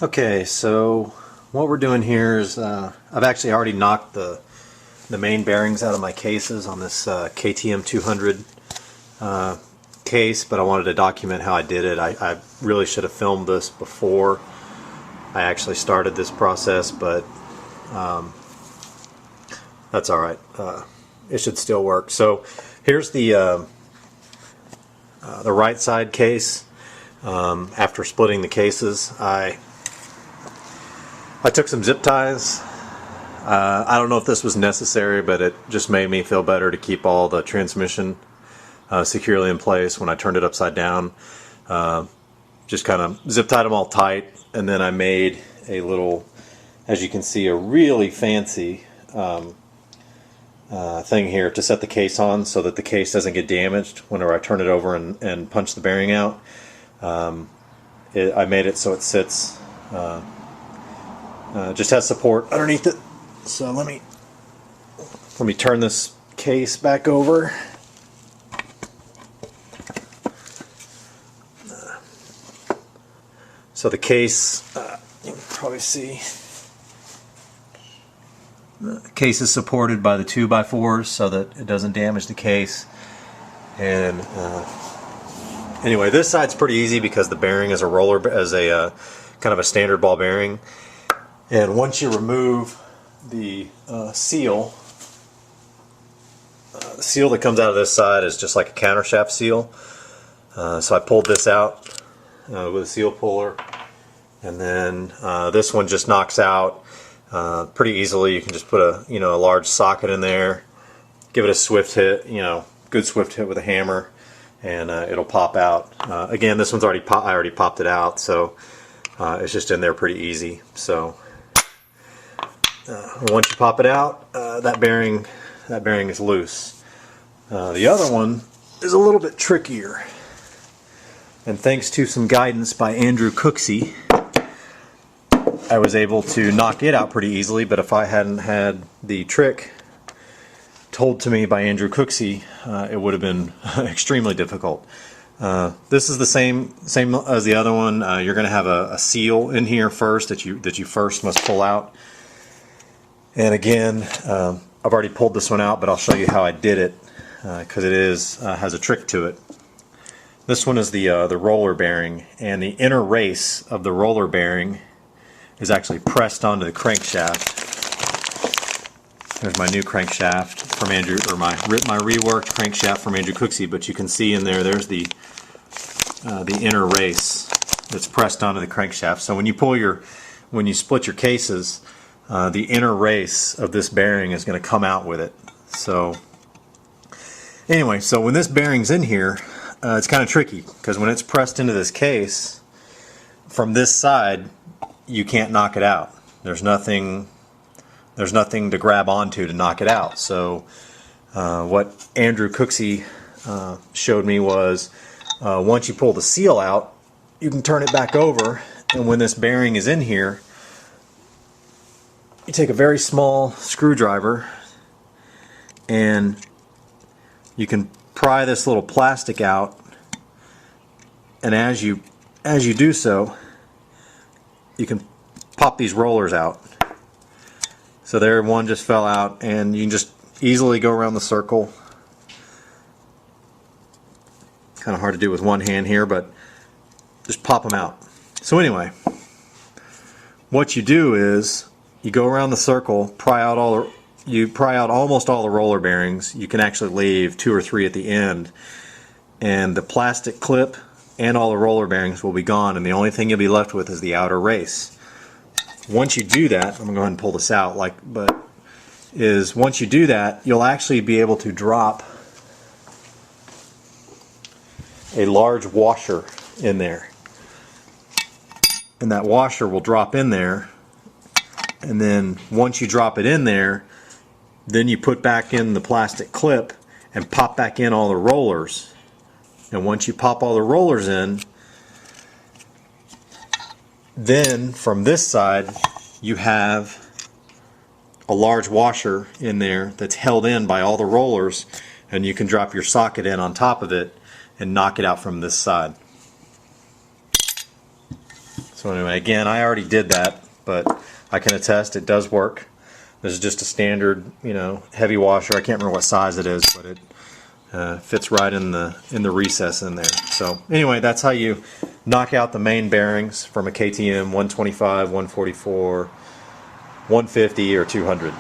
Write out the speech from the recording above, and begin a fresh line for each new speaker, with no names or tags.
Okay, so what we're doing here is I've actually already knocked the main bearings out of my cases on this KTM 200 case, but I wanted to document how I did it. I really should have filmed this before I actually started this process, but that's alright. It should still work. So here's the right side case. After splitting the cases, I took some zip ties. I don't know if this was necessary, but it just made me feel better to keep all the transmission securely in place when I turned it upside down. Just kind of zip tied them all tight, and then I made a little, as you can see, a really fancy thing here to set the case on so that the case doesn't get damaged whenever I turn it over and punch the bearing out. I made it so it sits, just has support underneath it. So let me turn this case back over. So the case, you can probably see, the case is supported by the 2x4s so that it doesn't damage the case. And anyway, this side's pretty easy because the bearing is a roller, kind of a standard ball bearing. And once you remove the seal that comes out of this side is just like a countershaft seal. So I pulled this out with a seal puller, and then this one just knocks out pretty easily. You can just put a large socket in there, give it a swift hit, good swift hit with a hammer, and it'll pop out. Again, this one's I already popped it out, so it's just in there pretty easy. So once you pop it out, that bearing is loose. The other one is a little bit trickier, and thanks to some guidance by Andrew Cooksey, I was able to knock it out pretty easily. But if I hadn't had the trick told to me by Andrew Cooksey, it would have been extremely difficult. This is the same as the other one. You're going to have a seal in here first that you first must pull out. And again, I've already pulled this one out, but I'll show you how I did it because it has a trick to it. This one is the roller bearing, and the inner race of the roller bearing is actually pressed onto the crankshaft. There's my new crankshaft from Andrew, or my reworked crankshaft from Andrew Cooksey. But you can see in there's the inner race that's pressed onto the crankshaft. So when you split your cases, the inner race of this bearing is going to come out with it. So anyway, so when this bearing's in here, it's kind of tricky because when it's pressed into this case from this side, you can't knock it out. There's nothing to grab onto to knock it out. So what Andrew Cooksey showed me was once you pull the seal out, you can turn it back over, and when this bearing is in here, you take a very small screwdriver and you can pry this little plastic out, and as you do so, you can pop these rollers out. So there, one just fell out, and you can just easily go around the circle. Kind of hard to do with one hand here, but just pop them out. So anyway, what you do is you go around the circle, pry out almost all the roller bearings. You can actually leave 2 or 3 at the end, and the plastic clip and all the roller bearings will be gone, and the only thing you'll be left with is the outer race. Once you do that, I'm going to go ahead and pull this out, once you do that, you'll actually be able to drop a large washer in there. And that washer will drop in there, and then once you drop it in there, then you put back in the plastic clip and pop back in all the rollers. And once you pop all the rollers in, then from this side you have a large washer in there that's held in by all the rollers, and you can drop your socket in on top of it and knock it out from this side. So anyway, again, I already did that, but I can attest it does work. This is just a standard, you know, heavy washer. I can't remember what size it is, but it fits right in the recess in there. So anyway, that's how you knock out the main bearings from a KTM 125, 144, 150, or 200.